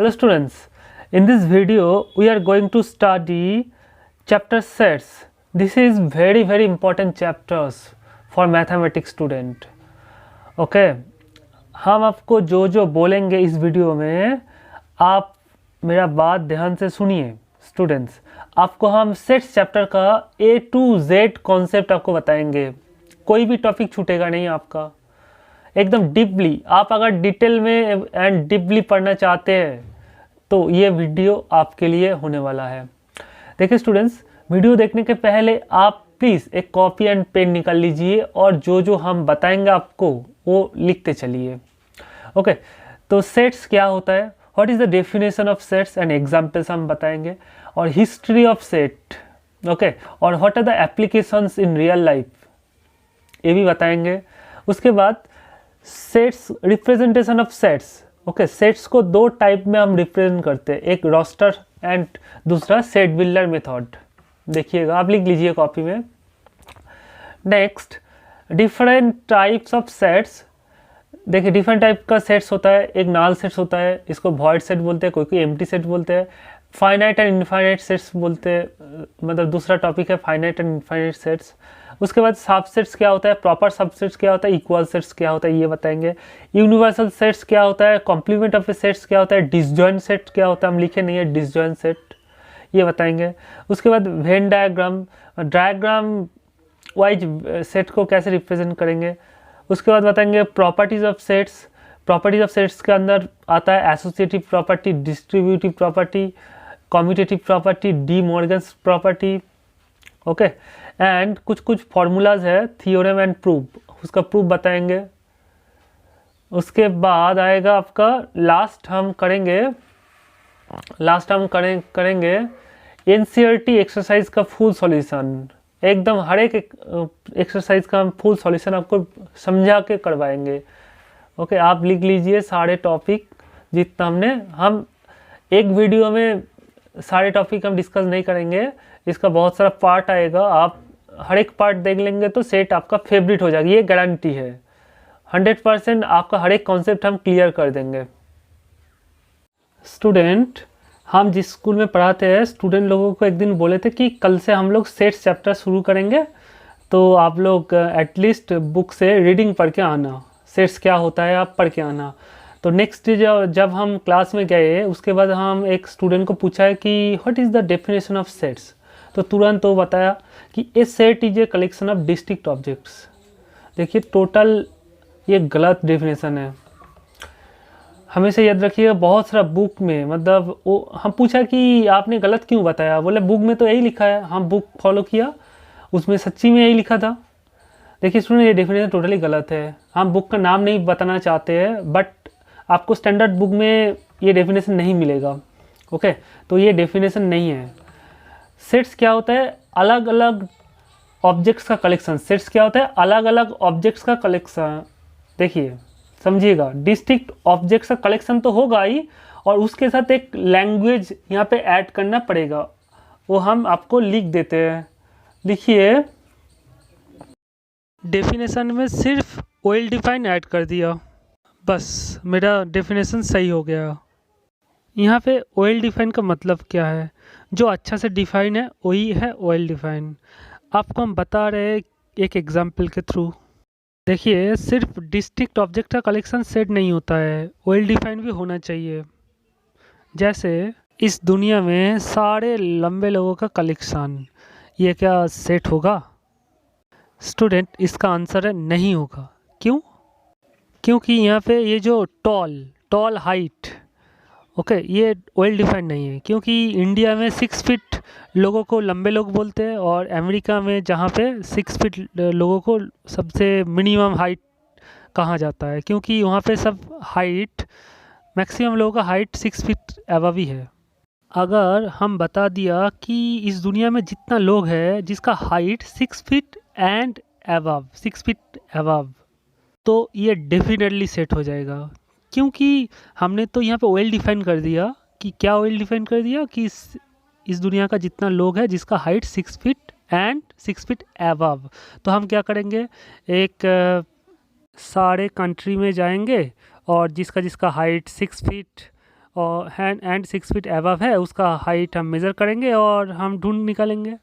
Hello students, in this video we are going to study chapter sets. This is very important chapters for mathematics student. Okay, हम आपको जो जो बोलेंगे इस video में आप मेरा बात ध्यान से सुनिए स्टूडेंट्स। आपको हम सेट्स चैप्टर का A to Z कॉन्सेप्ट आपको बताएंगे, कोई भी टॉपिक छूटेगा नहीं आपका, एकदम डीपली। आप अगर डिटेल में एंड डीपली पढ़ना चाहते हैं तो ये वीडियो आपके लिए होने वाला है। देखिए स्टूडेंट्स, वीडियो देखने के पहले आप प्लीज़ एक कॉपी एंड पेन निकाल लीजिए और जो जो हम बताएंगे आपको वो लिखते चलिए। ओके, तो सेट्स क्या होता है, what is the definition of sets and examples हम बताएंगे, और हिस्ट्री ऑफ सेट, ओके, और what are the applications in real life ये भी बताएंगे। उसके बाद sets, representation of sets. Okay, sets को दो टाइप में हम रिप्रेजेंट करते हैं, एक रोस्टर एंड दूसरा सेट बिल्डर मेथड। देखिएगा, आप लिख लीजिए कॉपी में। Next, different types of sets. देखिए डिफरेंट टाइप का सेट्स होता है, एक नाल सेट्स होता है, इसको वॉइड सेट बोलते हैं, कोई एम्प्टी सेट बोलते हैं, फाइनाइट एंड इनफाइनाइट सेट्स बोलते हैं, मतलब दूसरा टॉपिक है फाइनाइट एंड इनफाइनाइट सेट्स। उसके बाद सबसेट्स क्या होता है, प्रॉपर सबसेट्स क्या होता है, इक्वल सेट्स क्या होता है ये बताएंगे, यूनिवर्सल सेट्स क्या होता है, कॉम्प्लीमेंट ऑफ सेट्स क्या होता है, डिसजॉइंट सेट क्या होता है, हम लिखे नहीं है डिसजॉइंट सेट, ये बताएंगे। उसके बाद Venn diagram, diagram wise set को कैसे रिप्रेजेंट करेंगे। उसके बाद बताएंगे properties of sets. Properties of sets के अंदर आता है associative property, distributive property, commutative property, D Morgan's property. Okay, and कुछ फॉर्मूलाज है, थियोरम एंड प्रूफ, उसका प्रूफ बताएंगे। उसके बाद आएगा आपका लास्ट हम करेंगे एनसीईआरटी एक्सरसाइज का फुल सॉल्यूशन। एकदम हर एक एक्सरसाइज का हम फुल सॉल्यूशन आपको समझा के करवाएंगे। ओके, आप लिख लीजिए सारे टॉपिक जितना हम एक वीडियो में सारे टॉपिक हम डिस्कस नहीं करेंगे, इसका बहुत सारा पार्ट आएगा, आप हर एक पार्ट देख लेंगे तो सेट आपका फेवरेट हो जाएगा, ये गारंटी है। 100% आपका हर एक कॉन्सेप्ट हम क्लियर कर देंगे। स्टूडेंट, हम जिस स्कूल में पढ़ाते हैं, स्टूडेंट लोगों को एक दिन बोले थे कि कल से हम लोग सेट्स चैप्टर शुरू करेंगे, तो आप लोग एटलीस्ट बुक से रीडिंग पढ़ के आना, सेट्स क्या होता है आप पढ़ के आना। तो नेक्स्ट डे जब हम क्लास में गए, उसके बाद हम एक स्टूडेंट को पूछा है कि what is the definition of sets, तो तुरंत वो बताया कि a set is a collection of distinct objects. देखिए टोटल ये गलत डेफिनेशन है, हमेशा याद रखिएगा। बहुत सारा बुक में, मतलब वो हम पूछा कि आपने गलत क्यों बताया, बोले बुक में तो यही लिखा है, हम बुक फॉलो किया, उसमें सच्ची में यही लिखा था। देखिए स्टूडेंट, ये डेफिनेशन टोटली गलत है। हम बुक का नाम नहीं बताना चाहते हैं, बट आपको स्टैंडर्ड बुक में ये डेफिनेशन नहीं मिलेगा। ओके, तो ये डेफिनेशन नहीं है। सेट्स क्या होता है, अलग अलग ऑब्जेक्ट्स का कलेक्शन। सेट्स क्या होता है, अलग अलग ऑब्जेक्ट्स का कलेक्शन। देखिए समझिएगा, डिस्टिंक्ट ऑब्जेक्ट्स का कलेक्शन तो होगा ही, और उसके साथ एक लैंग्वेज यहाँ पे ऐड करना पड़ेगा, वो हम आपको लिख देते हैं। लिखिए, डेफिनेशन में सिर्फ वेल डिफाइन ऐड कर दिया, बस मेरा डेफिनेशन सही हो गया। यहाँ पे वेल डिफाइन का मतलब क्या है, जो अच्छा से डिफाइन है वही है वेल डिफाइन। आपको हम बता रहे हैं एक एग्जांपल के थ्रू। देखिए, सिर्फ डिस्टिंक्ट ऑब्जेक्ट का कलेक्शन सेट नहीं होता है, वेल डिफाइन भी होना चाहिए। जैसे इस दुनिया में सारे लंबे लोगों का कलेक्शन, ये क्या सेट होगा? स्टूडेंट, इसका आंसर है नहीं होगा। क्यों? क्योंकि यहाँ पे ये जो टॉल हाइट, ओके, ये वेल डिफाइंड नहीं है। क्योंकि इंडिया में 6 फीट लोगों को लंबे लोग बोलते हैं, और अमेरिका में जहाँ पे 6 फीट लोगों को सबसे मिनिमम हाइट कहा जाता है, क्योंकि वहाँ पे सब हाइट, मैक्सिमम लोगों का हाइट 6 फीट अबव ही है। अगर हम बता दिया कि इस दुनिया में जितना लोग है जिसका height 6 feet and above, 6 feet above, तो ये डेफिनेटली सेट हो जाएगा। क्योंकि हमने तो यहाँ पे वेल डिफाइन कर दिया कि क्या वेल डिफाइन कर दिया कि इस दुनिया का जितना लोग है जिसका height 6 feet and 6 feet above. तो हम क्या करेंगे, एक सारे कंट्री में जाएंगे और जिसका हाइट 6 फीट और एंड 6 फीट अबव है, उसका हाइट हम मेज़र करेंगे और हम ढूंढ निकालेंगे।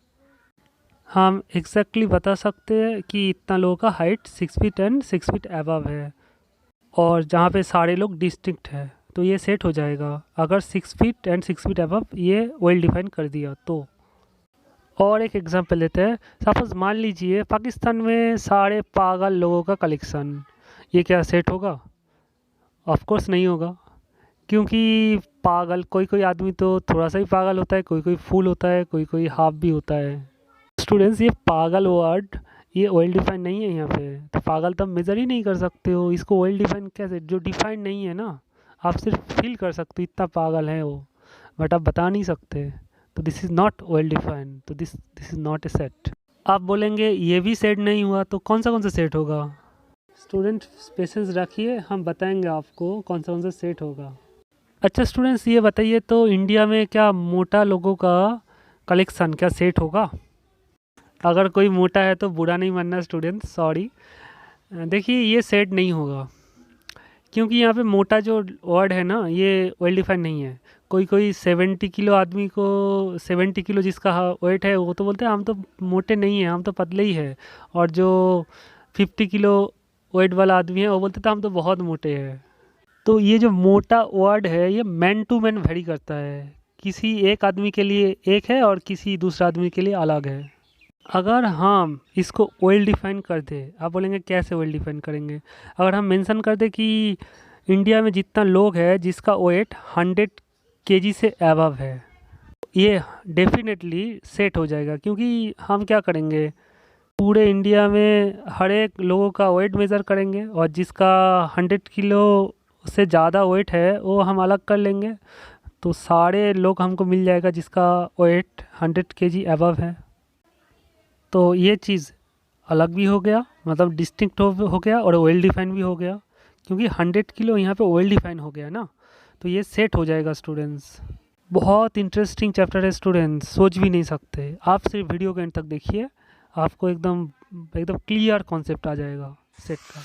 हम एग्जैक्टली बता सकते हैं कि इतना लोगों का height 6 feet and 6 feet above है, और जहाँ पे सारे लोग डिस्ट्रिक्ट है, तो ये सेट हो जाएगा अगर 6 फीट एंड 6 फीट अबव ये वेल डिफाइन कर दिया तो। और एक एग्जांपल लेते हैं। सपोज मान लीजिए पाकिस्तान में सारे पागल लोगों का कलेक्शन, ये क्या सेट होगा? ऑफ कोर्स नहीं होगा, क्योंकि पागल कोई कोई आदमी तो थोड़ा सा ही पागल होता है, कोई कोई फुल होता है, कोई कोई हाफ भी होता है। स्टूडेंट्स, ये पागल वर्ड ये वेल डिफाइन नहीं है यहाँ पे, तो पागल तो मेज़र ही नहीं कर सकते हो, इसको वेल डिफाइन कैसे? जो डिफाइन नहीं है ना, आप सिर्फ फील कर सकते हो इतना पागल है वो, बट आप बता नहीं सकते, तो this is not well defined, तो this is not a set. आप बोलेंगे ये भी सेट नहीं हुआ, तो कौन सा सेट होगा? स्टूडेंट पेशेंस रखिए, हम बताएंगे आपको कौन सा सेट होगा। अच्छा स्टूडेंट्स, ये बताइए तो इंडिया में क्या मोटा लोगों का कलेक्शन क्या सेट होगा? अगर कोई मोटा है तो बुरा नहीं मानना स्टूडेंट्स, सॉरी। देखिए ये सेट नहीं होगा, क्योंकि यहाँ पे मोटा जो वर्ड है ना ये वेल डिफाइन नहीं है। कोई कोई 70 किलो आदमी को, 70 किलो जिसका वेट है वो तो बोलते हैं हम तो मोटे नहीं हैं, हम तो पतले ही हैं, और जो 50 किलो वेट वाला आदमी है वो बोलते थे हम तो बहुत मोटे हैं। तो ये जो मोटा वर्ड है ये मैन टू मैन वेरी करता है, किसी एक आदमी के लिए एक है और किसी दूसरा आदमी के लिए अलग है। अगर हम इसको वेल डिफाइन कर दे, आप बोलेंगे कैसे वेल डिफाइन करेंगे? अगर हम मेंशन कर दे कि इंडिया में जितना लोग है जिसका वेट 100 केजी से अबव है, ये डेफिनेटली सेट हो जाएगा। क्योंकि हम क्या करेंगे, पूरे इंडिया में हर एक लोगों का वेट मेज़र करेंगे, और जिसका 100 किलो से ज़्यादा वेट है वो हम अलग कर लेंगे, तो सारे लोग हमको मिल जाएगा जिसका वेट 100 केजी अबव है। तो ये चीज़ अलग भी हो गया, मतलब डिस्टिंक्ट हो गया, और वेल डिफाइन भी हो गया, क्योंकि 100 किलो यहाँ पे वेल डिफाइन हो गया ना, तो ये सेट हो जाएगा स्टूडेंट्स। बहुत इंटरेस्टिंग चैप्टर है स्टूडेंट्स, सोच भी नहीं सकते। आप सिर्फ वीडियो के एंड तक देखिए, आपको एकदम एकदम क्लियर कॉन्सेप्ट आ जाएगा सेट का।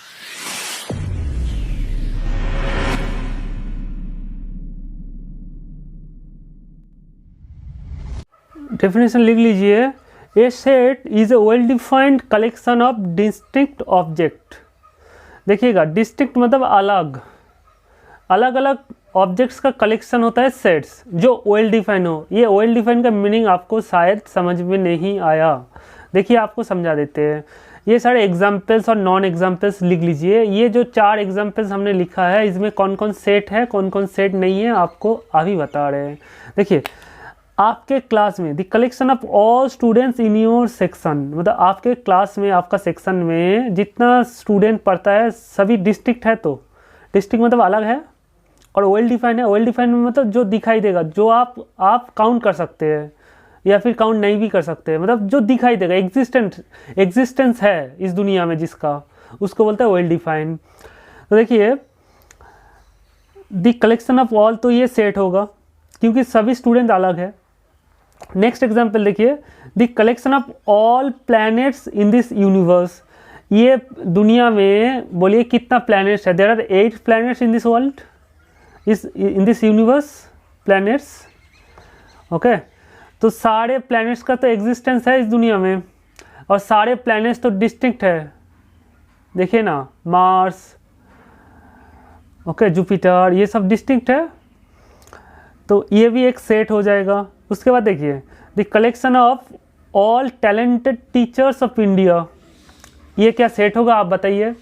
डेफिनेशन लिख लीजिए, a set is a well defined collection of distinct object. देखिएगा, डिस्टिंक्ट मतलब अलग अलग अलग ऑब्जेक्ट्स का कलेक्शन होता है सेट्स, जो वेल डिफाइन हो। ये वेल डिफाइन का मीनिंग आपको शायद समझ में नहीं आया, देखिए आपको समझा देते हैं। ये सारे एग्जाम्पल्स और नॉन एग्जाम्पल्स लिख लीजिए। ये जो 4 एग्जाम्पल्स हमने लिखा है इसमें कौन कौन सेट है कौन कौन सेट नहीं है आपको अभी बता रहे हैं। देखिए, आपके क्लास में the collection of all students in your section, मतलब आपके क्लास में आपका सेक्शन में जितना स्टूडेंट पढ़ता है सभी डिस्ट्रिक्ट है, तो डिस्ट्रिक्ट मतलब अलग है, और वेल डिफाइन है। वेल डिफाइन मतलब जो दिखाई देगा, जो आप काउंट कर सकते हैं या फिर काउंट नहीं भी कर सकते, मतलब जो दिखाई देगा, एग्जिस्टेंस है इस दुनिया में जिसका, उसको बोलते हैं वेल डिफाइन। तो देखिए द कलेक्शन ऑफ ऑल, तो ये सेट होगा क्योंकि सभी स्टूडेंट अलग है। नेक्स्ट एग्जाम्पल देखिए, the collection of all planets in this universe. ये दुनिया में बोलिए कितना प्लैनेट्स है? There are 8 planets in this world, in this universe, planets. Okay, तो सारे प्लैनेट्स का तो एग्जिस्टेंस है इस दुनिया में, और सारे प्लैनेट्स तो डिस्टिंक्ट है। देखिए ना, मार्स, ओके, जुपिटर, ये सब डिस्टिंक्ट है, तो ये भी एक सेट हो जाएगा। उसके बाद देखिए, the collection of all talented teachers of India, ये क्या सेट होगा आप बताइए?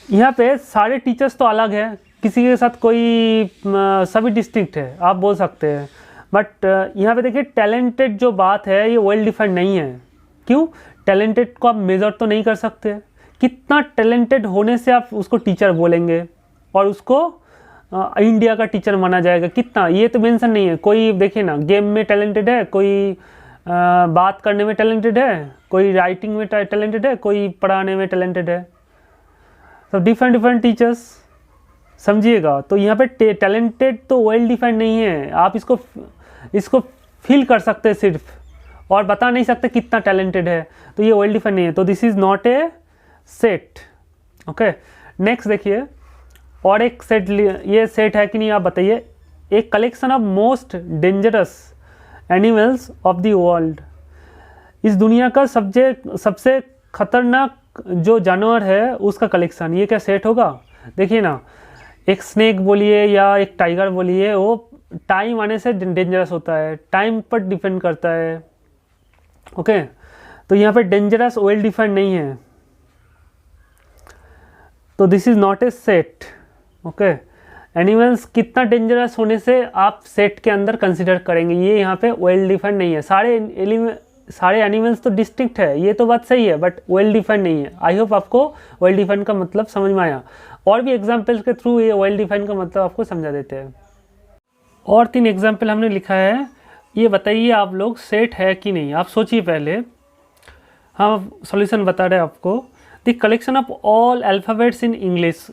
यहाँ पे सारे टीचर्स तो अलग है, किसी के साथ कोई सभी डिस्टिंक्ट है आप बोल सकते हैं, बट यहाँ पे देखिए टैलेंटेड जो बात है ये वेल डिफाइंड नहीं है। क्यों? टैलेंटेड को आप मेज़र तो नहीं कर सकते, कितना टैलेंटेड होने से आप उसको टीचर बोलेंगे और उसको इंडिया का टीचर माना जाएगा, कितना, ये तो मेंशन नहीं है। कोई देखिए ना, गेम में टैलेंटेड है, कोई बात करने में टैलेंटेड है, कोई राइटिंग में टैलेंटेड है, कोई पढ़ाने में टैलेंटेड है, तो डिफरेंट डिफरेंट टीचर्स, समझिएगा। तो यहाँ पे टैलेंटेड तो वेल डिफाइंड नहीं है, आप इसको फील कर सकते हैं सिर्फ, और बता नहीं सकते कितना टैलेंटेड है, तो ये वेल डिफाइंड नहीं है, तो this is not a set. Okay, next देखिए, और एक सेट, ये सेट है कि नहीं आप बताइए। एक collection of most dangerous animals of the world, इस दुनिया का सबसे खतरनाक जो जानवर है उसका कलेक्शन, ये क्या सेट होगा? देखिए ना, एक स्नेक बोलिए या एक टाइगर बोलिए, वो टाइम आने से डेंजरस होता है, टाइम पर डिपेंड करता है। ओके, तो यहाँ पे डेंजरस वेल डिफाइंड नहीं है, तो this is not a set. Okay, animals कितना डेंजरस होने से आप सेट के अंदर कंसिडर करेंगे, ये यहाँ पे वेल डिफाइंड नहीं है। सारे एनिमल्स तो डिस्टिंक्ट है, ये तो बात सही है, बट वेल डिफाइंड नहीं है। आई होप आपको वेल डिफाइंड का मतलब समझ में आया। और भी एग्जाम्पल्स के थ्रू ये वेल डिफाइंड का मतलब आपको समझा देते हैं। और 3 एग्जाम्पल हमने लिखा है, ये बताइए आप लोग सेट है कि नहीं। आप सोचिए पहले, हम सॉल्यूशन बता रहे हैं आपको। The collection of all alphabets in English,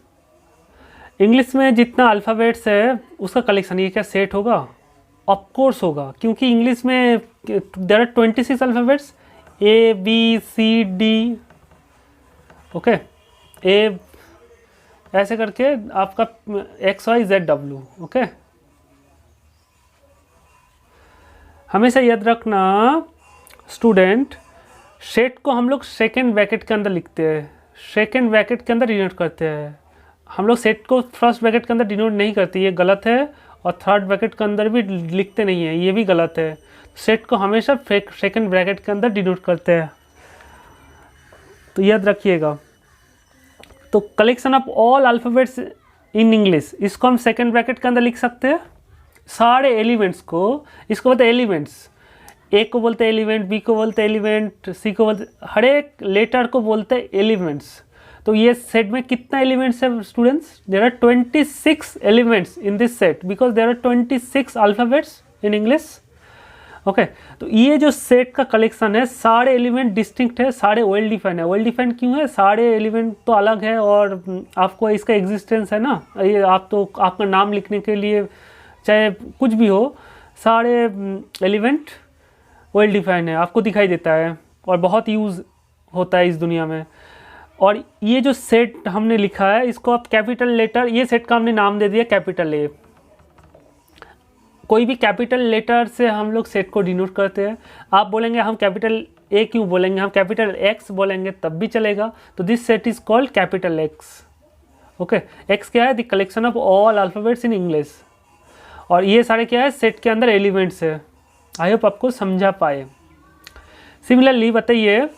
English में जितना अल्फ़ाबेट्स है उसका कलेक्शन, ये क्या सेट होगा? ऑफ कोर्स होगा, क्योंकि इंग्लिश में there are 26 alphabets, A B C D। Okay, A ऐसे करके आपका XYZW। ओके, हमेशा याद रखना स्टूडेंट, सेट को हम लोग सेकेंड ब्रैकेट के अंदर लिखते हैं, सेकेंड ब्रैकेट के अंदर डिनोट करते हैं। हम लोग सेट को फर्स्ट ब्रैकेट के अंदर डिनोट नहीं करते, ये गलत है। और थर्ड ब्रैकेट के अंदर भी लिखते नहीं है, ये भी गलत है। सेट को हमेशा सेकेंड ब्रैकेट के अंदर डिनोट करते हैं, तो याद रखिएगा। तो collection of all alphabets in English, इसको हम सेकेंड ब्रैकेट के अंदर लिख सकते हैं। सारे एलिमेंट्स को, इसको बोलते हैं एलिमेंट्स, ए को बोलते हैं एलिमेंट, बी को बोलते हैं एलिमेंट, सी को बोलते, हर एक लेटर को बोलते हैं एलिमेंट्स। तो ये सेट में कितना एलिमेंट्स है students? There are 26 elements in this set, because there are 26 alphabets in English. Okay, तो ये जो सेट का कलेक्शन है, सारे एलिमेंट डिस्टिंक्ट है, सारे वेल डिफाइंड है। वेल डिफाइंड क्यों है? सारे एलिमेंट तो अलग है और आपको इसका एग्जिस्टेंस है ना, ये आप तो आपका नाम लिखने के लिए चाहे कुछ भी हो, सारे एलिमेंट वेल डिफाइंड है, आपको दिखाई देता है और बहुत यूज़ होता है इस दुनिया में। और ये जो सेट हमने लिखा है, इसको आप कैपिटल लेटर, ये सेट का हमने नाम दे दिया कैपिटल ए। कोई भी कैपिटल लेटर से हम लोग सेट को डिनोट करते हैं। आप बोलेंगे हम कैपिटल ए क्यों बोलेंगे, हम कैपिटल एक्स बोलेंगे तब भी चलेगा। तो this set is called capital x. Okay, x क्या है? The collection of all alphabets in English. और ये सारे क्या है? सेट के अंदर एलिमेंट्स है। आई होप आपको समझा पाए। सिमिलरली बताइए,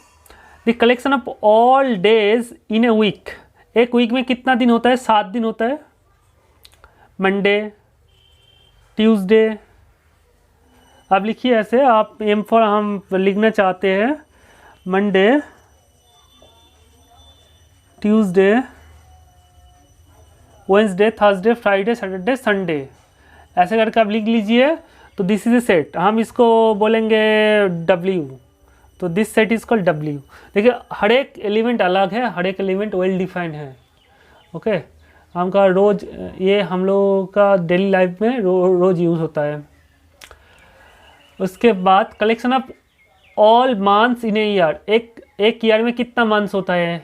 the collection of all days in a week, एक वीक में कितना दिन होता है? 7 दिन होता है। मंडे, ट्यूसडे, आप लिखिए ऐसे, आप एम फॉर हम लिखना चाहते हैं Monday, Tuesday, Wednesday, Thursday, Friday, Saturday, Sunday, ऐसे करके आप लिख लीजिए। तो दिस इज ए सेट, हम इसको बोलेंगे W, तो this set is called W। देखिए हर एक एलिमेंट अलग है, हर एक एलिमेंट वेल डिफाइंड है। ओके, हमका रोज़, ये हम लोगों का डेली लाइफ में रोज़ यूज़ होता है। उसके बाद collection of all months in a year, एक ईयर में कितना मंथ्स होता है?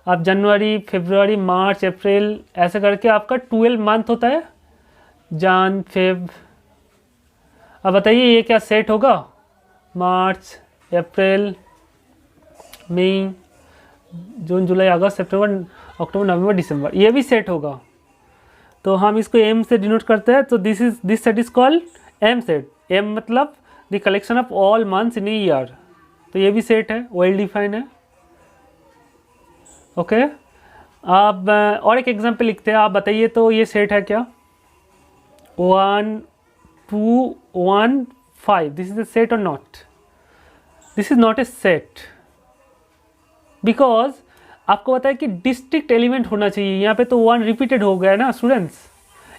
आप जनवरी, फरवरी, मार्च, अप्रैल, ऐसे करके आपका 12 मंथ होता है, जन, फेब। अब बताइए ये क्या सेट होगा? मार्च, अप्रैल, मई, जून, जुलाई, अगस्त, सितंबर, अक्टूबर, नवंबर, दिसंबर, ये भी सेट होगा। तो हम इसको एम से डिनोट करते हैं। तो this set is called M set. M मतलब the collection of all months in year, तो ये भी सेट है, वेल डिफाइंड है। ओके, अब और एक एग्जांपल लिखते हैं। आप बताइए तो ये सेट है क्या? 1, 2, 1, 5, this is a set or not? This is not a set, because आपको पता है कि डिस्ट्रिक्ट एलिमेंट होना चाहिए। यहाँ पे तो 1 रिपीटेड हो गया है ना स्टूडेंट्स,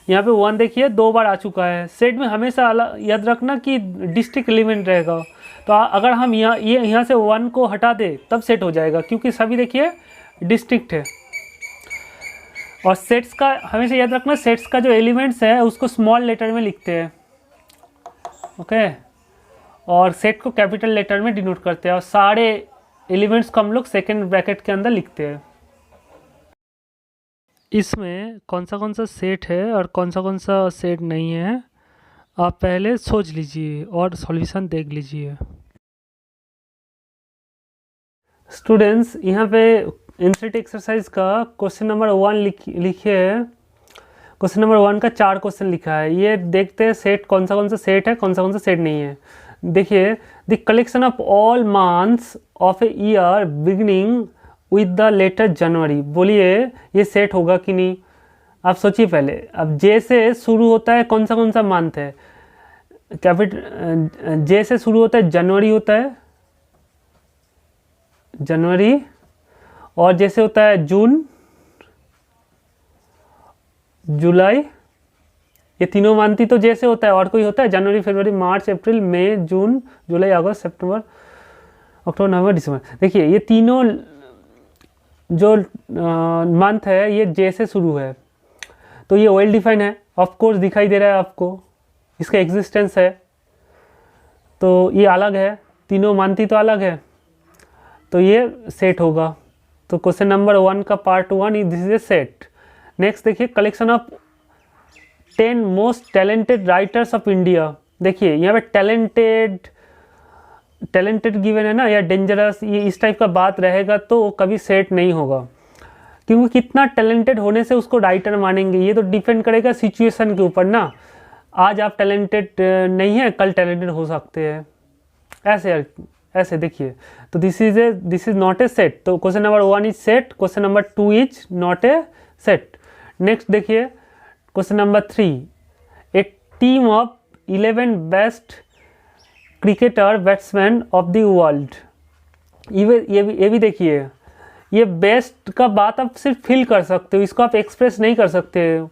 यहाँ पे 1 देखिए 2 बार आ चुका है। सेट में हमेशा याद रखना कि डिस्ट्रिक्ट एलिमेंट रहेगा। तो अगर हम यहाँ से 1 को हटा दें तब सेट हो जाएगा, क्योंकि सभी देखिए डिस्ट्रिक्ट है। और सेट्स का हमेशा याद रखना, सेट्स का जो एलिमेंट्स है उसको स्मॉल लेटर में लिखते हैं। ओके, और सेट को कैपिटल लेटर में डिनोट करते हैं, और सारे एलिमेंट्स को हम लोग सेकेंड ब्रैकेट के अंदर लिखते हैं। इसमें कौन सा सेट है और कौन सा सेट नहीं है, आप पहले सोच लीजिए और सॉल्यूशन देख लीजिए। स्टूडेंट्स, यहाँ पे इंसर्ट एक्सरसाइज का क्वेश्चन नंबर 1 लिखे है। क्वेश्चन नंबर 1 का 4 क्वेश्चन लिखा है। ये देखते हैं सेट कौन सा सेट है, कौन सा सेट नहीं है। देखिए, the collection of all months of a year beginning with the letter January. बोलिए ये सेट होगा कि नहीं, आप सोचिए पहले। अब जे से शुरू होता है कौन सा मंथ है, कैपिटल जे से शुरू होता है जनवरी होता है, जनवरी, और जैसे होता है जून, जुलाई, ये तीनों मंथ ही तो जैसे होता है। और कोई होता है जनवरी, फरवरी, मार्च, अप्रैल, मई, जून, जुलाई, अगस्त, सितंबर, अक्टूबर, नवंबर, दिसंबर। देखिए ये तीनों जो मंथ है ये जे से शुरू है, तो ये वेल डिफाइन है। ऑफ कोर्स दिखाई दे रहा है आपको, इसका एग्जिस्टेंस है, तो ये अलग है, तीनों मंथ ही तो अलग है, तो ये सेट होगा। तो क्वेश्चन नंबर 1 का part 1 this is a set. Next देखिए, collection of 10 most talented writers of India. देखिए यहाँ पे टैलेंटेड गिवन है ना, या डेंजरस, ये इस टाइप का बात रहेगा तो कभी सेट नहीं होगा, क्योंकि कितना टैलेंटेड होने से उसको राइटर मानेंगे, ये तो डिपेंड करेगा सिचुएशन के ऊपर ना। आज आप टैलेंटेड नहीं है, कल टैलेंटेड हो सकते हैं, ऐसे देखिए। तो this is not a set. तो question number 1 is set, question number 2 is not a set. Next देखिए, question number 3, a team of 11 best cricketer batsman of the world. ये भी देखिए, ये बेस्ट का बात आप सिर्फ फील कर सकते हो, इसको आप एक्सप्रेस नहीं कर सकते हो,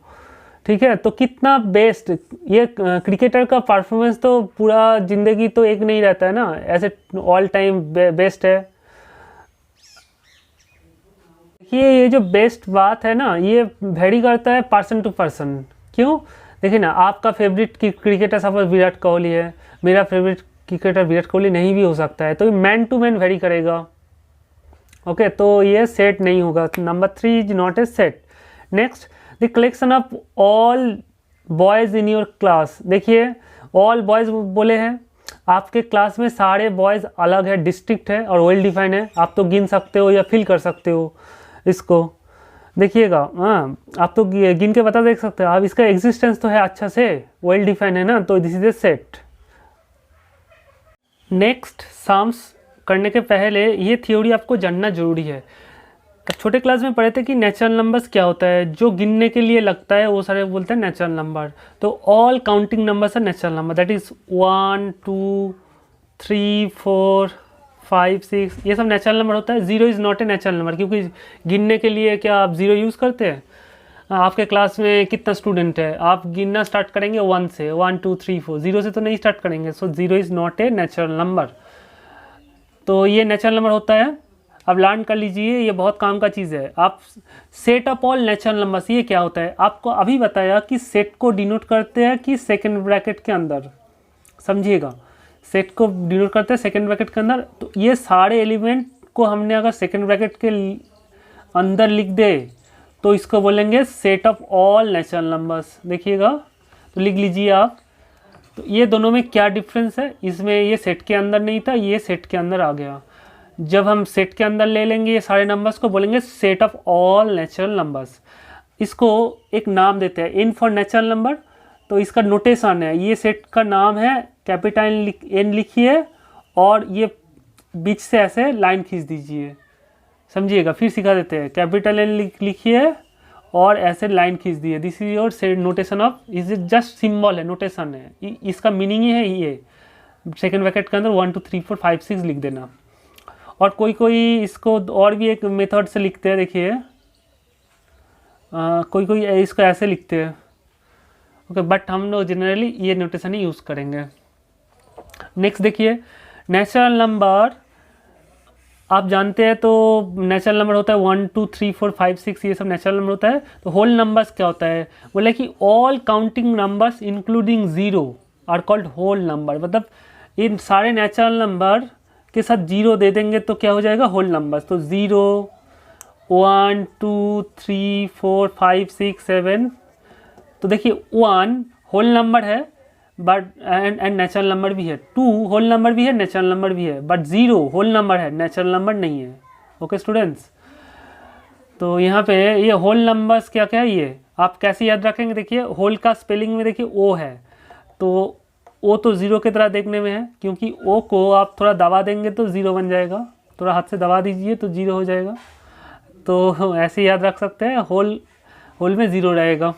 ठीक है। तो कितना बेस्ट, ये क्रिकेटर का परफॉर्मेंस तो पूरा जिंदगी तो एक नहीं रहता है ना, ऐसे ऑल टाइम बेस्ट है। ये जो बेस्ट बात है ना, ये वेरी करता है पर्सन टू पर्सन। क्यों? देखिए ना, आपका favourite cricketer suppose Virat Kohli है, मेरा फेवरेट क्रिकेटर विराट कोहली नहीं भी हो सकता है, तो मैन टू मैन वेरी करेगा। ओके, तो ये सेट नहीं होगा। Number 3 is not a set. Next, the collection of all boys in your class. देखिए ऑल बॉयज़ बोले हैं, आपके क्लास में सारे बॉयज़ अलग है, डिस्ट्रिक्ट है और वेल डिफाइन है, आप तो गिन सकते हो या फील कर सकते हो इसको। देखिएगा, हाँ आप तो गिन के बता देख सकते हो, आप इसका एग्जिस्टेंस तो है अच्छा से, वेल डिफाइन है ना, तो this is a set. Next, sums करने के पहले ये थ्योरी आपको जानना जरूरी है। छोटे क्लास में पढ़े थे कि नेचुरल नंबर्स क्या होता है, जो गिनने के लिए लगता है वो सारे बोलते हैं नेचुरल नंबर। तो all counting numbers are natural number, that is 1 2 3 4 5 6, ये सब नेचुरल नंबर होता है। 0 is not a natural number, क्योंकि गिनने के लिए क्या आप 0 यूज़ करते हैं? आपके क्लास में कितना स्टूडेंट है, आप गिनना स्टार्ट करेंगे 1 से, 1 2 3 4, 0 से तो नहीं स्टार्ट करेंगे। सो 0 is not a natural number, तो ये नेचुरल नंबर होता है। अब लर्न कर लीजिए, ये बहुत काम का चीज़ है। आप set of all natural numbers, ये क्या होता है आपको अभी बताया कि सेट को डिनोट करते हैं कि सेकेंड ब्रैकेट के अंदर, समझिएगा, सेट को डिनोट करते हैं सेकेंड ब्रैकेट के अंदर। तो ये सारे एलिमेंट को हमने अगर सेकेंड ब्रैकेट के अंदर लिख दे तो इसको बोलेंगे set of all natural numbers. देखिएगा, तो लिख लीजिए आप। तो ये दोनों में क्या डिफरेंस है, इसमें ये सेट के अंदर नहीं था, ये सेट के अंदर आ गया। जब हम सेट के अंदर ले लेंगे ये सारे नंबर्स को बोलेंगे set of all natural numbers. इसको एक नाम देते हैं एन फॉर नेचुरल नंबर। तो इसका नोटेशन है, ये सेट का नाम है, कैपिटल एन लिखिए और ये बीच से ऐसे लाइन खींच दीजिए, समझिएगा। फिर सिखा देते हैं, कैपिटल एन लिखिए और ऐसे लाइन खींच दिए। This is your set notation of, is it just symbol है, नोटेशन है, इसका मीनिंग ही है ये। सेकेंड ब्रैकेट के अंदर 1 2 3 4 5 6 लिख देना। और कोई इसको और भी एक मेथड से लिखते हैं, देखिए कोई इसको ऐसे लिखते हैं, ओके, बट हम लोग जनरली ये नोटेशन ही यूज़ करेंगे। नेक्स्ट देखिए, नेचुरल नंबर आप जानते हैं, तो नेचुरल नंबर होता है 1 2 3 4 5 6, ये सब नेचुरल नंबर होता है। तो होल नंबर्स क्या होता है, बोले कि all counting numbers including 0 are called whole number. मतलब इन सारे नेचुरल नंबर के साथ 0 दे देंगे तो क्या हो जाएगा, होल नंबर्स। तो 0 1 2 3 4 5 6 7। तो देखिए 1 होल नंबर है बट एंड नेचुरल नंबर भी है, 2 होल नंबर भी है, नेचुरल नंबर भी है, बट 0 होल नंबर है, नेचुरल नंबर नहीं है। ओके स्टूडेंट्स, तो यहाँ पे ये होल नंबर्स क्या क्या है ये आप कैसे याद रखेंगे? देखिए होल का स्पेलिंग में देखिए ओ है, तो ओ तो ज़ीरो की तरह देखने में है, क्योंकि ओ को आप थोड़ा दबा देंगे तो ज़ीरो बन जाएगा, थोड़ा हाथ से दबा दीजिए तो ज़ीरो हो जाएगा। तो ऐसे याद रख सकते हैं, होल में ज़ीरो रहेगा।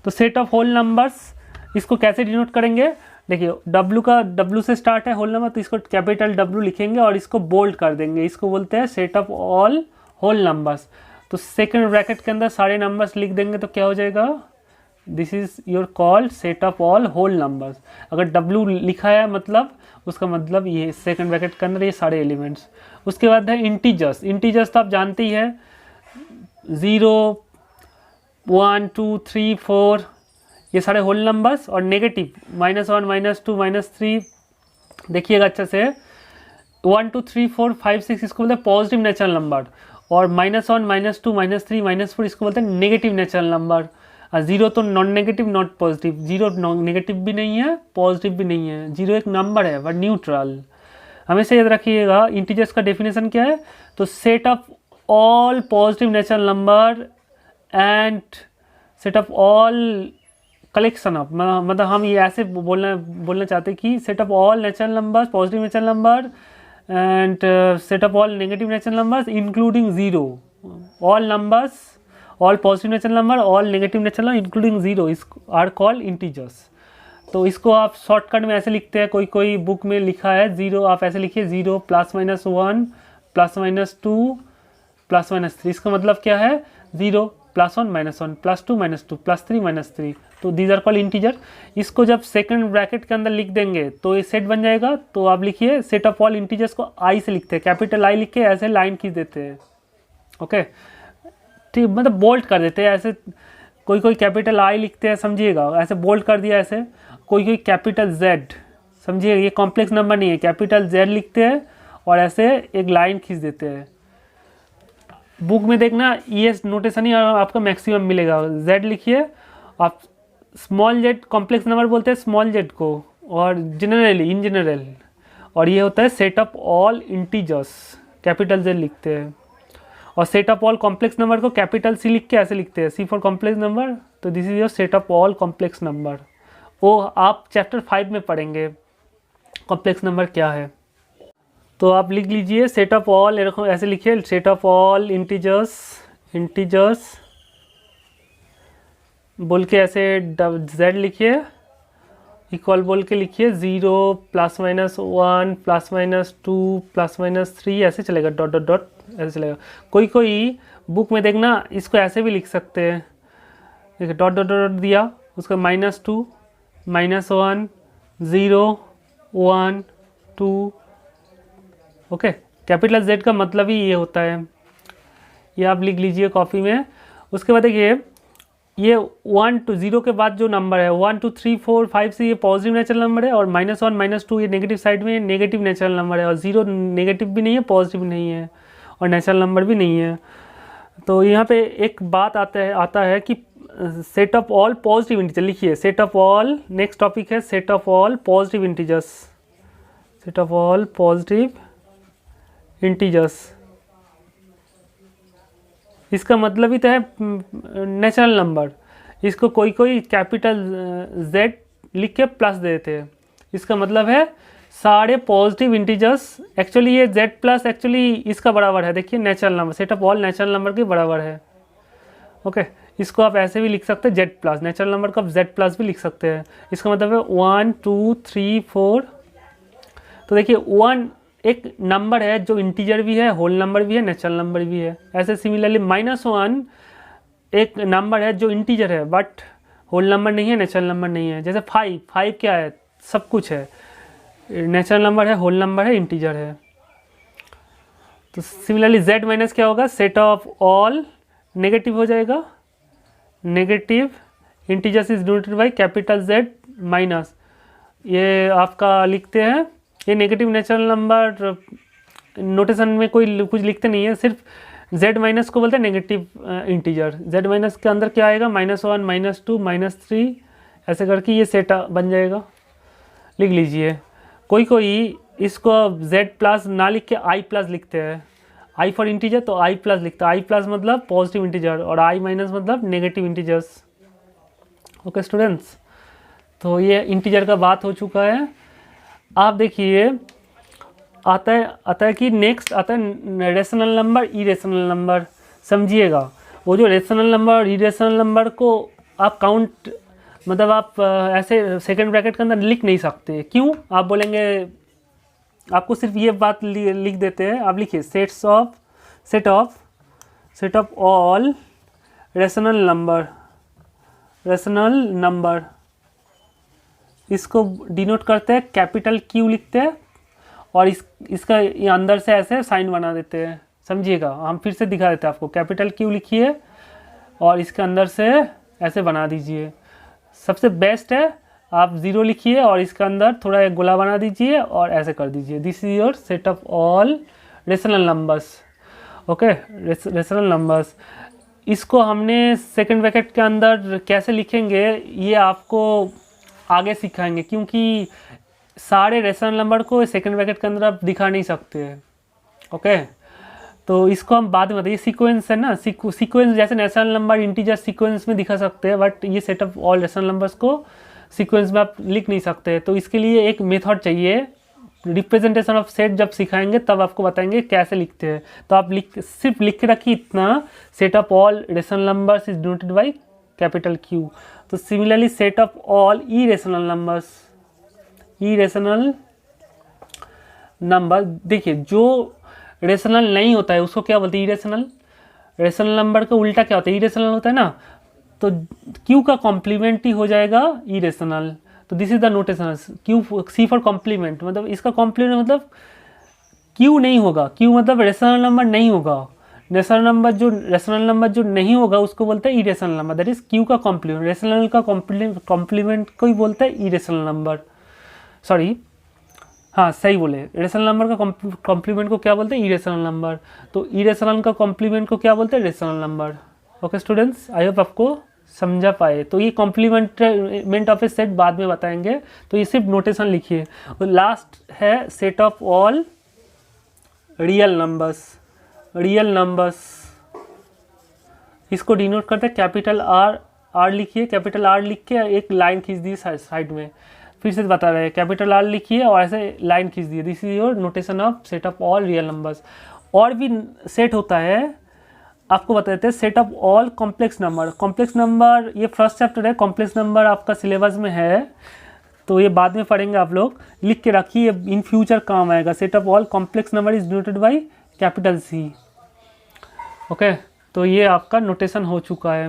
तो सेट ऑफ होल नंबर्स, इसको कैसे डिनोट करेंगे? देखिए डब्लू से स्टार्ट है होल नंबर, तो इसको कैपिटल डब्लू लिखेंगे और इसको बोल्ड कर देंगे, इसको बोलते हैं set of all whole numbers. तो सेकंड ब्रैकेट के अंदर सारे नंबर्स लिख देंगे तो क्या हो जाएगा? This is your called set of all whole numbers. अगर डब्लू लिखा है मतलब उसका मतलब ये सेकंड ब्रैकेट के अंदर ये सारे एलिमेंट्स। उसके बाद है इंटीजर्स। इंटीजर्स तो आप जानते ही है, 0 1 2 3 4 ये सारे होल नंबर्स, और नेगेटिव -1 -2 -3 देखिएगा अच्छे से, 1 2 3 4 5 6 इसको बोलते हैं पॉजिटिव नेचुरल नंबर, और -1 -2 -3 -4 इसको बोलते हैं नेगेटिव नेचुरल नंबर। 0 तो non negative not positive, 0 non negative भी नहीं है पॉजिटिव भी नहीं है, 0 एक नंबर है बट न्यूट्रल। हमेशा याद रखिएगा इंटीजर्स का डेफिनेशन क्या है? तो set of all positive natural number and set of all collection of, मतलब हम ये ऐसे बोलना चाहते हैं कि set of all natural numbers positive natural number and set of all negative natural numbers including 0, all numbers all positive natural number all negative natural number including 0 इस are called integers. तो इसको आप शॉर्टकट में ऐसे लिखते हैं, कोई book में लिखा है 0, आप ऐसे लिखिए 0 +-1 +-2 +-3। इसका मतलब क्या है? 0 +1 -1 +2 -2 +3 -3। तो दीज आर कॉल्ड इंटीजर। इसको जब सेकंड ब्रैकेट के अंदर लिख देंगे तो ये सेट बन जाएगा। तो आप लिखिए सेट ऑफ ऑल इंटीजर्स को आई से लिखते हैं, कैपिटल आई लिख के ऐसे लाइन खींच देते हैं। ओके ठीक, मतलब बोल्ड कर देते हैं ऐसे, कोई कैपिटल आई लिखते हैं समझिएगा, ऐसे बोल्ड कर दिया ऐसे, कोई कैपिटल जेड, समझिए ये कॉम्प्लेक्स नंबर नहीं है, कैपिटल जेड लिखते हैं और ऐसे एक लाइन खींच देते हैं। बुक में देखना ये नोटेशन ही आपका मैक्सिमम मिलेगा, जेड लिखिए आप, स्मॉल जेड कॉम्प्लेक्स नंबर बोलते हैं स्मॉल जेड को, और जनरली इन जनरल, और ये होता है set of all integers, capital Z लिखते हैं। और set of all complex number को कैपिटल सी लिख के ऐसे लिखते हैं, सी फॉर कॉम्प्लेक्स नंबर। तो this is your set of all complex number, वो आप चैप्टर 5 में पढ़ेंगे कॉम्प्लेक्स नंबर क्या है। तो आप लिख लीजिए सेट ऑफ ऑल, ऐसे लिखिए सेट ऑफ ऑल इंटीजर्स बोल के ऐसे जेड लिखिए, इक्वल बोल के लिखिए 0 +-1 +-2 +-3 ऐसे चलेगा, डॉट डॉट डॉट ऐसे चलेगा। कोई बुक में देखना इसको ऐसे भी लिख सकते हैं, देखिए डॉट डॉट डॉट दिया, उसका -2 -1 0 1 2। ओके, कैपिटल जेड का मतलब ही ये होता है, ये आप लिख लीजिए कॉपी में। उसके बाद देखिए ये 1 to 0 के बाद जो नंबर है 1 2 3 4 5 से ये पॉजिटिव नेचुरल नंबर है, और -1 -2 ये नेगेटिव साइड में नेगेटिव नेचुरल नंबर है, और 0 नेगेटिव भी नहीं है पॉजिटिव भी नहीं है और नेचुरल नंबर भी नहीं है। तो यहाँ पे एक बात आता है कि set of all positive integer लिखिए, set of all, next topic है set of all positive integers, set of all positive integers. इसका मतलब ही तो है नेचुरल नंबर, इसको कोई कैपिटल जेड लिख के प्लस देते हैं, इसका मतलब है सारे पॉजिटिव इंटीजर्स। एक्चुअली ये जेड प्लस एक्चुअली इसका बराबर है, देखिए natural number, set of all natural number के बराबर है। ओके, इसको आप ऐसे भी लिख सकते हैं जेड प्लस, नेचुरल नंबर को आप जेड प्लस भी लिख सकते हैं। इसका मतलब है 1 2 3 4। तो देखिए 1 एक नंबर है जो इंटीजर भी है, होल नंबर भी है, नेचुरल नंबर भी है। ऐसे सिमिलरली -1 एक नंबर है जो इंटीजर है बट होल नंबर नहीं है, नेचुरल नंबर नहीं है। जैसे 5 क्या है? सब कुछ है, नेचुरल नंबर है, होल नंबर है, इंटीजर है। तो सिमिलरली z माइनस क्या होगा? सेट ऑफ ऑल नेगेटिव हो जाएगा, negative integers is denoted by capital Z minus, ये आपका लिखते हैं, ये नेगेटिव नेचुरल नंबर नोटेशन में कोई कुछ लिखते नहीं है, सिर्फ z माइनस को बोलते हैं नेगेटिव इंटीजर। z माइनस के अंदर क्या आएगा, -1 -2 -3 ऐसे करके ये सेट बन जाएगा। लिख लीजिए। कोई कोई इसको z प्लस ना लिख के i प्लस लिखते हैं। i फॉर इंटीजर तो i प्लस लिखता है। i प्लस मतलब पॉजिटिव इंटीजर और i माइनस मतलब नेगेटिव इंटीजर्स। ओके स्टूडेंट्स, तो ये इंटीजर का बात हो चुका है। आप देखिए आता है कि नेक्स्ट आता है रेशनल नंबर, इरेशनल नंबर। समझिएगा, वो जो रेशनल नंबर और इरेशनल नंबर को आप काउंट मतलब आप ऐसे सेकंड ब्रैकेट के अंदर लिख नहीं सकते। क्यों? आप बोलेंगे, आपको सिर्फ ये बात लिख देते हैं। आप लिखिए set of all rational number, इसको डिनोट करते हैं कैपिटल Q लिखते हैं और इसका ये अंदर से ऐसे साइन बना देते हैं। समझिएगा, हम फिर से दिखा देते हैं आपको। कैपिटल Q लिखिए और इसके अंदर से ऐसे बना दीजिए। सबसे बेस्ट है आप 0 लिखिए और इसके अंदर थोड़ा एक गोला बना दीजिए और ऐसे कर दीजिए। This is your set of all rational numbers. Okay, rational numbers. इसको हमने सेकंड ब्रैकेट के अंदर कैसे लिखेंगे ये आपको आगे सिखाएंगे, क्योंकि सारे रेशनल नंबर को सेकंड ब्रैकेट के अंदर आप दिखा नहीं सकते हैं। ओके, तो इसको हम बाद में बताइए। सीक्वेंस है ना, सीक्वेंस जैसे नेशनल नंबर इंटीजर सीक्वेंस में दिखा सकते हैं, बट ये set of all rational numbers को सीक्वेंस में आप लिख नहीं सकते। तो इसके लिए एक मेथड चाहिए। रिप्रेजेंटेशन ऑफ सेट जब सिखाएंगे तब आपको बताएंगे कैसे लिखते हैं। तो आप सिर्फ लिख के रखिए इतना, set of all rational numbers is denoted by capital Q। तो similarly set of all irrational number, देखिए जो रेशनल नहीं होता है उसको क्या बोलते हैं, इरेशनल। रेशनल नंबर का उल्टा क्या होता है, इरेशनल होता है ना। तो Q का कॉम्प्लीमेंट ही हो जाएगा इरेशनल। तो this is the notation. C for complement, मतलब इसका कॉम्प्लीमेंट मतलब Q नहीं होगा। Q मतलब रेशनल नंबर नहीं होगा। रेशनल नंबर जो नहीं होगा उसको बोलते हैं irrational number. That is Q का कॉम्प्लीमेंट। रेशनल का कॉम्प्लीमेंट को ही बोलते हैं इरेशनल नंबर। सॉरी, हाँ सही बोले। रेशनल नंबर का कॉम्प्लीमेंट को क्या बोलते हैं, इरेशनल नंबर। तो इरेशनल का कॉम्प्लीमेंट को क्या बोलते हैं, rational number. Okay students, I hope आपको समझा पाए। तो ये कॉम्प्लीमेंट ऑफ ए सेट बाद में बताएंगे, तो ये सिर्फ नोटेशन लिखिए। और लास्ट है set of all real numbers. इसको डिनोट करते हैं कैपिटल R लिखिए। कैपिटल R लिख के एक लाइन खींच दी साइड में। फिर से बता रहे हैं, कैपिटल R लिखिए और ऐसे लाइन खींच दिए। This is your notation of set of all real numbers. और भी सेट होता है, आपको बताते हैं set of all complex number. ये फर्स्ट चैप्टर है, कॉम्प्लेक्स नंबर आपका सिलेबस में है, तो ये बाद में पढ़ेंगे आप लोग। लिख के रखिए, इन फ्यूचर काम आएगा। Set of all complex number is denoted by capital C। Okay, तो ये आपका नोटेशन हो चुका है।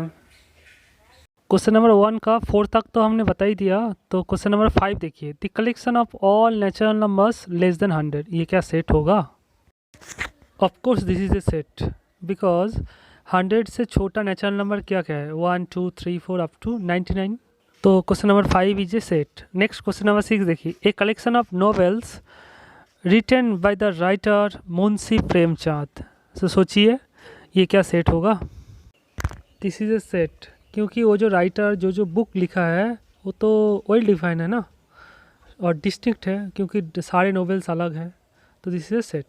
क्वेश्चन नंबर 1 का 4 तक तो हमने बता ही दिया। तो क्वेश्चन नंबर 5 देखिए, the collection of all natural numbers less than 100, ये क्या सेट होगा? Of course this is a set, because 100 से छोटा नेचुरल नंबर क्या है, 1 2 3 4 अप टू 99। तो question number 5 is a set. Next question number 6 देखिए, a collection of novels written by the writer Munshi Premchand. तो सोचिए ये क्या सेट होगा? दिस इज ए सेट, क्योंकि वो जो राइटर जो बुक लिखा है वो तो वेल डिफाइन है ना, और डिस्टिंक्ट है, क्योंकि सारे नॉवेल्स अलग है। तो this is a set.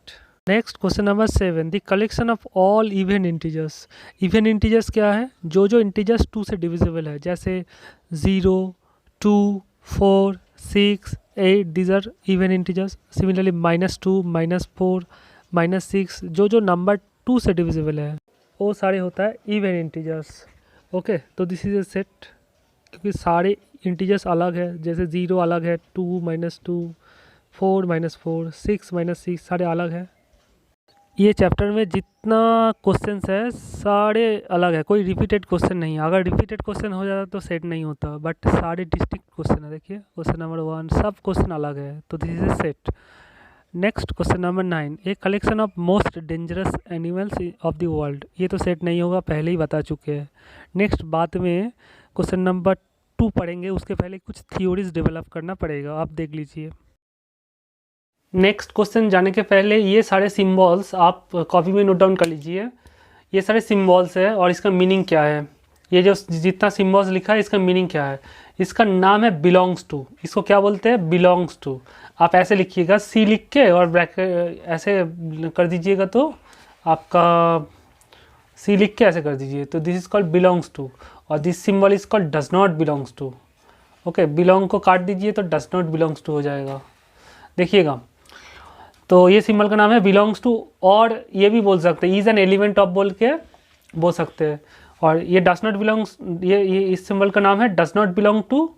Next question number 7, the collection of all even integers. Even integers क्या है? जो इंटीजर्स 2 से डिविजिबल है, जैसे 0 2 4 6 8, these are even integers. Similarly -2 -4 -6, जो नंबर 2 से डिविजिबल है वो सारे होता है इवन इंटीजर्स। ओके, तो दिस इज ए सेट, क्योंकि सारे इंटीजर्स अलग है, जैसे 0 अलग है, 2 -2 4 -4 6 -6 सारे अलग है। ये चैप्टर में जितना क्वेश्चंस है सारे अलग है, कोई रिपीटेड क्वेश्चन नहीं है। अगर रिपीटेड क्वेश्चन हो जाता तो सेट नहीं होता, बट सारे डिस्टिंक्ट क्वेश्चन है। देखिए क्वेश्चन नंबर 1 सब क्वेश्चन अलग है, तो this is a set. Next question number 9, A collection of most dangerous animals of the world. ये तो सेट नहीं होगा, पहले ही बता चुके हैं। नेक्स्ट बाद में क्वेश्चन नंबर 2 पढ़ेंगे, उसके पहले कुछ थ्योरीज डेवलप करना पड़ेगा, आप देख लीजिए। नेक्स्ट क्वेश्चन जाने के पहले ये सारे सिंबल्स आप कॉपी में नोट डाउन कर लीजिए। ये सारे सिम्बॉल्स है और इसका मीनिंग क्या है, ये जो जितना सिम्बॉल्स लिखा है इसका मीनिंग क्या है। इसका नाम है बिलोंग्स टू, इसको क्या बोलते हैं, बिलोंग्स टू। आप ऐसे लिखिएगा, सी लिख के और ब्रैकेट ऐसे कर दीजिएगा, तो आपका सी लिख के ऐसे कर दीजिए, तो this is called belongs to. और this symbol is called does not belongs to. Okay, belong को काट दीजिए तो डज नॉट बिलोंग्स टू हो जाएगा। देखिएगा, तो ये सिंबल का नाम है बिलोंग्स टू। और ये भी बोल सकते हैं इज एन एलिमेंट ऑफ बोल के बोल सकते हैं। और ये डज नॉट बिलोंग्स, ये इस सिंबल का नाम है डज नॉट बिलोंग टू।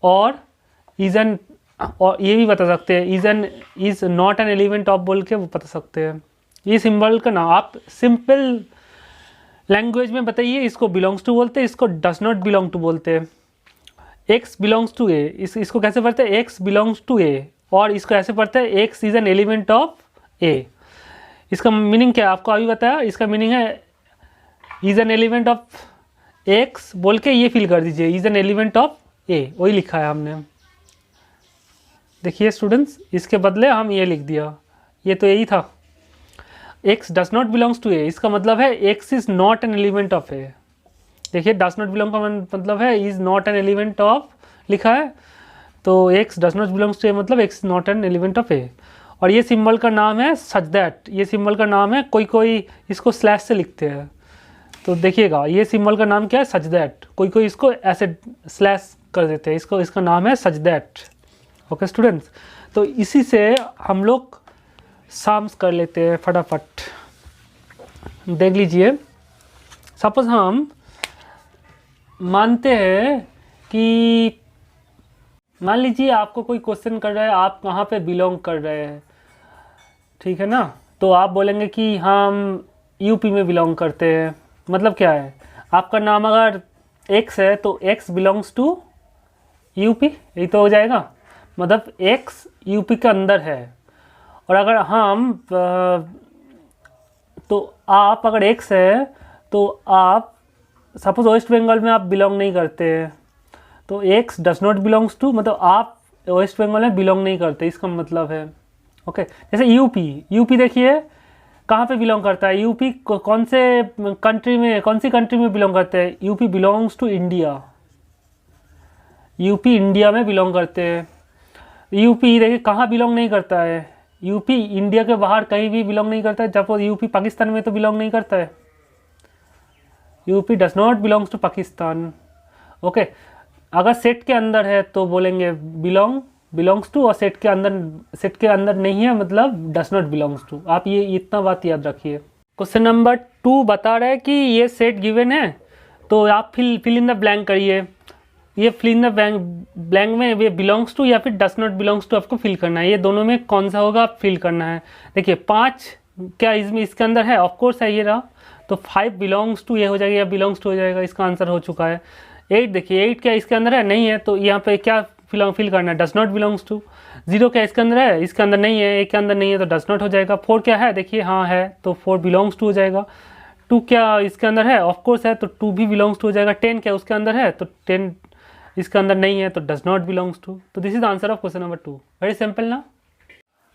और इज एन, और ये भी बता सकते हैं is not an element of बोल के वो बता सकते हैं। ये सिंबल का नाम आप सिंपल लैंग्वेज में बताइए, इसको बिलोंग्स टू बोलते हैं, इसको डज नॉट बिलोंग टू बोलते हैं। एक्स बिलोंग्स टू ए, इसको कैसे पढ़ते हैं, एक्स बिलोंग्स टू ए। और इसको ऐसे पढ़ते हैं x is an element of A. इसका मीनिंग क्या है आपको अभी बताया, इसका मीनिंग है is an element of x बोल के ये फिल कर दीजिए, इज एन एलिमेंट ऑफ ए, वही लिखा है हमने। देखिए स्टूडेंट्स, इसके बदले हम ये लिख दिया, ये तो यही था, x does not belongs to A. इसका मतलब है x is not an element of A. देखिए डज नॉट बिलोंग का मतलब है is not an element of लिखा है, तो x does not belongs to A मतलब x not an element of A. और ये सिंबल का नाम है सच दैट, ये सिंबल का नाम है, कोई इसको स्लैश से लिखते हैं। तो देखिएगा ये सिंबल का नाम क्या है, सच दैट। कोई इसको ऐसे स्लैश कर देते हैं, इसका नाम है सच दैट। ओके स्टूडेंट्स, तो इसी से हम लोग साम्स कर लेते हैं फटाफट। देख लीजिए, सपोज हम मानते हैं कि मान लीजिए आपको कोई क्वेश्चन कर रहा है, आप कहाँ पे बिलोंग कर रहे हैं, ठीक है ना। तो आप बोलेंगे कि हम यूपी में बिलोंग करते हैं। मतलब क्या है, आपका नाम अगर एक्स है तो एक्स बिलोंग्स टू यूपी, यही तो हो जाएगा। मतलब एक्स यूपी के अंदर है। और अगर हम तो आप अगर एक्स है तो आप सपोज वेस्ट बंगाल में आप बिलोंग नहीं करते हैं, तो x does not belongs to, मतलब आप वेस्ट बंगाल में बिलोंग नहीं करते, इसका मतलब है। ओके, जैसे यूपी देखिए कहाँ पे बिलोंग करता है, यूपी कौन से कंट्री में, कौन सी कंट्री में बिलोंग करते हैं, UP belongs to India. UP India में बिलोंग करते हैं। यूपी देखिए कहाँ बिलोंग नहीं करता है, यूपी इंडिया के बाहर कहीं भी बिलोंग नहीं करता है। जब यूपी पाकिस्तान में तो बिलोंग नहीं करता है, UP does not belongs to Pakistan. Okay, अगर सेट के अंदर है तो बोलेंगे बिलोंग्स टू, और सेट के अंदर नहीं है मतलब डज नॉट बिलोंग्स टू। आप ये इतना बात याद रखिए। क्वेश्चन नंबर 2 बता रहा है कि ये सेट गिवन है, तो आप फिल इन द ब्लैंक करिए। ये फिल इन द ब्लैंक में ये बिलोंग्स टू या फिर डज नॉट बिलोंग्स टू आपको फिल करना है। ये दोनों में कौन सा होगा आप फिल करना है। देखिए 5 क्या इसके अंदर है, ऑफकोर्स है, ये रहा। तो 5 बिलोंग्स टू ये हो जाएगा या बिलोंग्स टू हो जाएगा, इसका आंसर हो चुका है। 8 देखिए 8 क्या इसके अंदर है, नहीं है, तो यहाँ पे क्या फिल करना है, डज नॉट बिलोंग्स टू। 0 क्या इसके अंदर है, इसके अंदर नहीं है, 1 के अंदर नहीं है, तो डज नॉट हो जाएगा। 4 क्या है, देखिए हाँ है, तो 4 बिलोंग्स टू हो जाएगा। 2 क्या इसके अंदर है, ऑफकोर्स है, तो 2 भी बिलोंग्स टू हो जाएगा। 10 क्या उसके अंदर है, तो 10 इसके अंदर नहीं है, तो डज नॉट बिलोंग्स टू। तो this is the answer of question number 2। Very simple ना।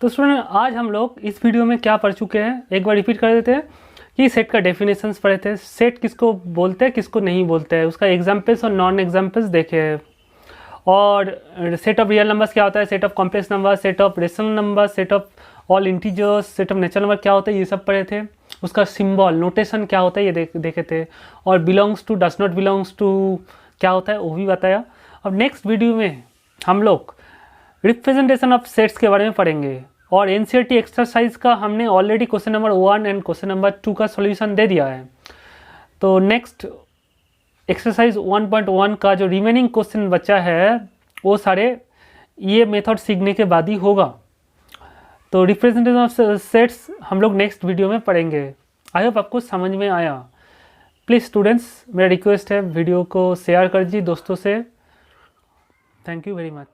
तो स्टूडेंट आज हम लोग इस वीडियो में क्या पढ़ चुके हैं, एक बार रिपीट कर देते हैं कि सेट का डेफिनेशंस पढ़े थे, सेट किसको बोलते हैं किसको नहीं बोलते हैं, उसका एग्जाम्पल्स और नॉन एग्जाम्पल्स देखे हैं। और सेट ऑफ रियल नंबर्स क्या होता है, set of complex number, set of rational number, set of all integers, set of natural number क्या होता है, ये सब पढ़े थे। उसका सिंबल नोटेशन क्या होता है ये देखे थे। और belongs to does not belongs to क्या होता है वो भी बताया। अब नेक्स्ट वीडियो में हम लोग रिप्रेजेंटेशन ऑफ सेट्स के बारे में पढ़ेंगे। और एनसीईआरटी एक्सरसाइज का हमने already question number 1 and question number 2 का सॉल्यूशन दे दिया है। तो नेक्स्ट एक्सरसाइज 1.1 का जो रिमेनिंग क्वेश्चन बचा है वो सारे ये मेथड सीखने के बाद ही होगा। तो रिप्रेजेंटेशन ऑफ सेट्स हम लोग नेक्स्ट वीडियो में पढ़ेंगे। आई होप आपको समझ में आया। प्लीज़ स्टूडेंट्स, मेरा रिक्वेस्ट है वीडियो को शेयर कर दीजिए दोस्तों से। Thank you very much.